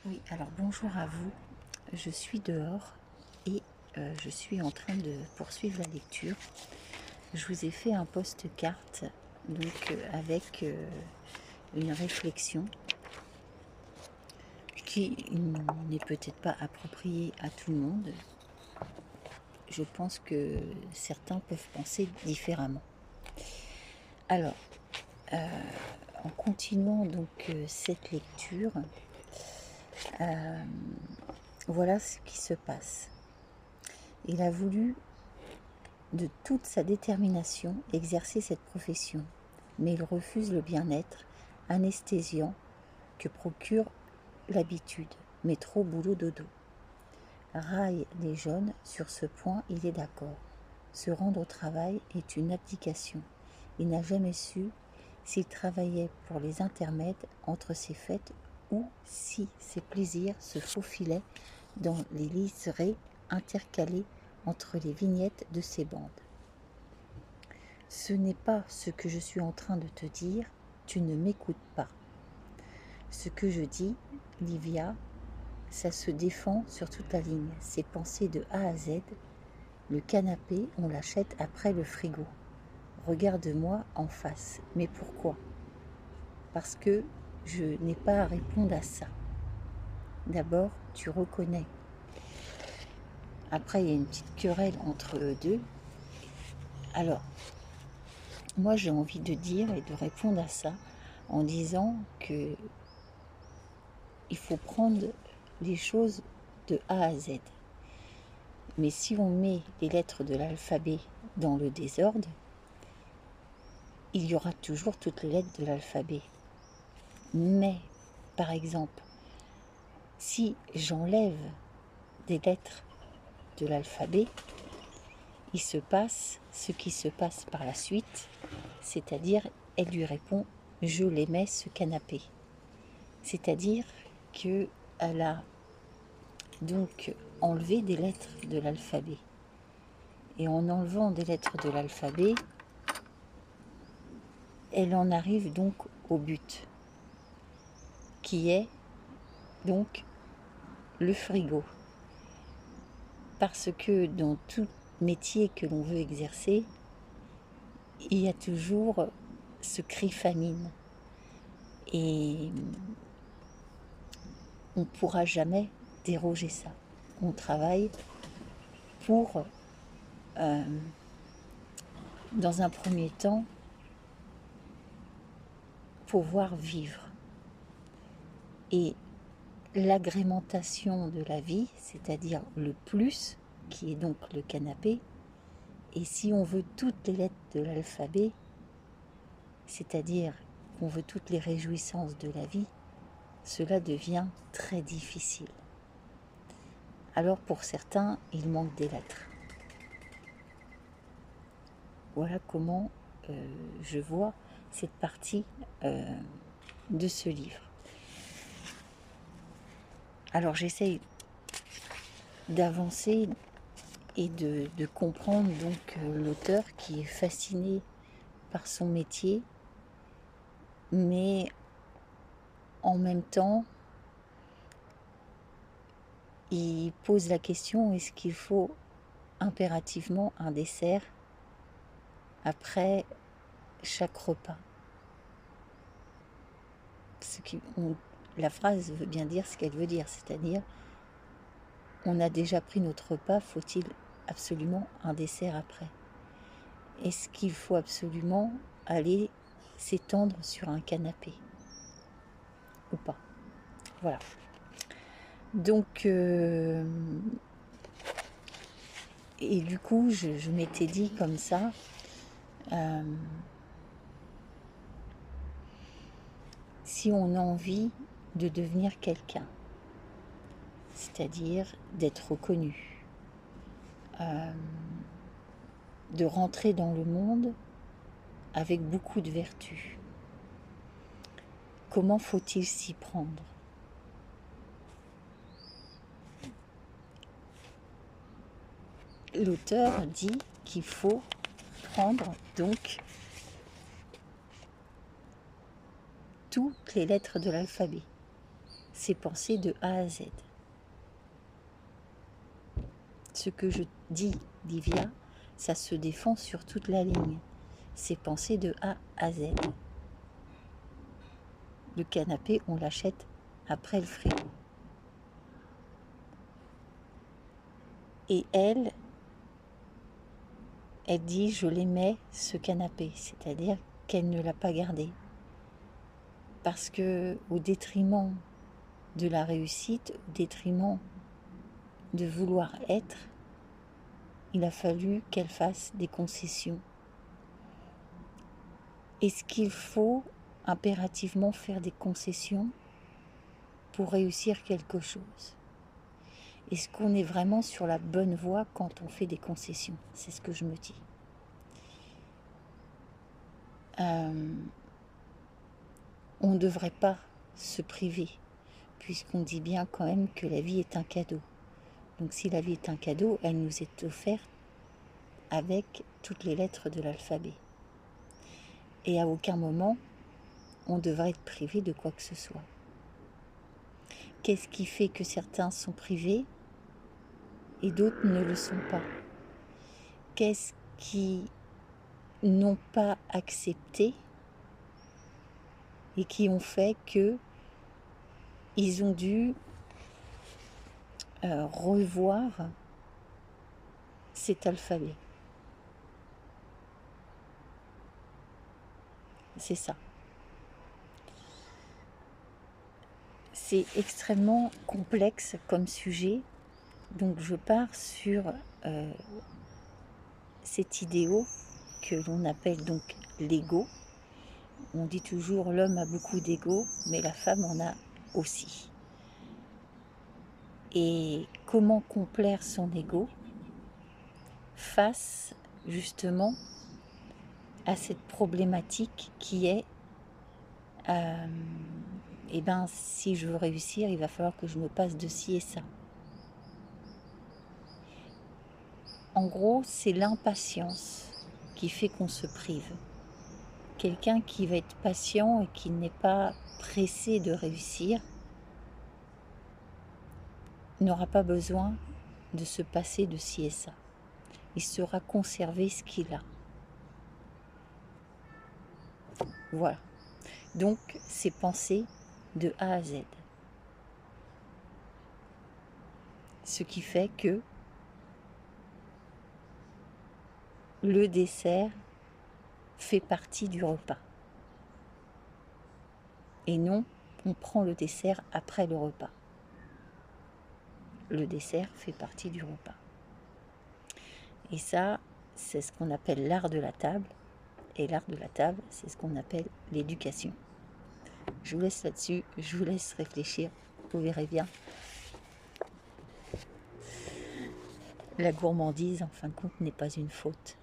Oui, alors bonjour à vous. Je suis dehors et je suis en train de poursuivre la lecture. Je vous ai fait un post-carte donc avec une réflexion qui n'est peut-être pas appropriée à tout le monde. Je pense que certains peuvent penser différemment. Alors, en continuant donc cette lecture, voilà ce qui se passe. Il a voulu de toute sa détermination exercer cette profession, mais il refuse le bien-être anesthésiant que procure l'habitude, métro, boulot, dodo. Raille les jeunes, sur ce point il est d'accord. Se rendre au travail est une abdication. Il n'a jamais su s'il travaillait pour les intermèdes entre ses fêtes ou si ses plaisirs se faufilaient dans les liserés intercalés entre les vignettes de ses bandes. Ce n'est pas ce que je suis en train de te dire, tu ne m'écoutes pas. Ce que je dis, Livia, ça se défend sur toute la ligne. C'est pensé de A à Z. Le canapé, on l'achète après le frigo. Regarde-moi en face. Mais pourquoi? Parce que je n'ai pas à répondre à ça. D'abord, tu reconnais. Après, il y a une petite querelle entre eux deux. Alors, moi, j'ai envie de dire et de répondre à ça en disant que il faut prendre les choses de A à Z. Mais si on met les lettres de l'alphabet dans le désordre, il y aura toujours toutes les lettres de l'alphabet. Mais, par exemple, si j'enlève des lettres de l'alphabet, il se passe ce qui se passe par la suite, c'est-à-dire, elle lui répond « je l'aimais ce canapé ». C'est-à-dire qu'elle a donc enlevé des lettres de l'alphabet. Et en enlevant des lettres de l'alphabet, elle en arrive donc au but, qui est donc le frigo. Parce que dans tout métier que l'on veut exercer, il y a toujours ce cri famine. Et on ne pourra jamais déroger ça. On travaille pour, dans un premier temps, pouvoir vivre. Et l'agrémentation de la vie, c'est-à-dire le plus, qui est donc le canapé, et si on veut toutes les lettres de l'alphabet, c'est-à-dire qu'on veut toutes les réjouissances de la vie, cela devient très difficile. Alors pour certains, il manque des lettres. Voilà comment je vois cette partie de ce livre. Alors j'essaye d'avancer et de comprendre donc l'auteur qui est fasciné par son métier, mais en même temps, il pose la question, est-ce qu'il faut impérativement un dessert après chaque repas? La phrase veut bien dire ce qu'elle veut dire, c'est-à-dire on a déjà pris notre repas, faut-il absolument un dessert après? Est-ce qu'il faut absolument aller s'étendre sur un canapé ou pas? Voilà. Donc, et du coup, je m'étais dit comme ça, si on a envie de devenir quelqu'un, c'est-à-dire d'être reconnu, de rentrer dans le monde avec beaucoup de vertus, comment faut-il s'y prendre? L'auteur dit qu'il faut prendre donc toutes les lettres de l'alphabet. c'est penser de A à Z. Ce que je dis, Livia, ça se défend sur toute la ligne. C'est penser de A à Z. Le canapé, on l'achète après le frigo. Et elle dit, je l'aimais ce canapé, c'est-à-dire qu'elle ne l'a pas gardé. Parce que au détriment de la réussite, au détriment de vouloir être, il a fallu qu'elle fasse des concessions. Est-ce qu'il faut impérativement faire des concessions pour réussir quelque chose? Est-ce qu'on est vraiment sur la bonne voie quand on fait des concessions? C'est ce que je me dis. On ne devrait pas se priver, puisqu'on dit bien quand même que la vie est un cadeau. Donc si la vie est un cadeau, elle nous est offerte avec toutes les lettres de l'alphabet. Et à aucun moment, on devrait être privé de quoi que ce soit. Qu'est-ce qui fait que certains sont privés et d'autres ne le sont pas? Qu'est-ce qui n'ont pas accepté et qui ont fait que ils ont dû revoir cet alphabet? C'est ça. C'est extrêmement complexe comme sujet, donc je pars sur cet idéal que l'on appelle donc l'ego. On dit toujours l'homme a beaucoup d'ego, mais la femme en a aussi. Et comment complaire son ego face justement à cette problématique qui est eh ben, si je veux réussir, il va falloir que je me passe de ci et ça. En gros, c'est l'impatience qui fait qu'on se prive. Quelqu'un qui va être patient et qui n'est pas pressé de réussir n'aura pas besoin de se passer de ci et ça. Il saura conserver ce qu'il a. Voilà. Donc, c'est penser de A à Z. Ce qui fait que le dessert fait partie du repas. Et non, on prend le dessert après le repas. Le dessert fait partie du repas. Et ça, c'est ce qu'on appelle l'art de la table. Et l'art de la table, c'est ce qu'on appelle l'éducation. Je vous laisse là-dessus, je vous laisse réfléchir, vous verrez bien. La gourmandise, en fin de compte, n'est pas une faute.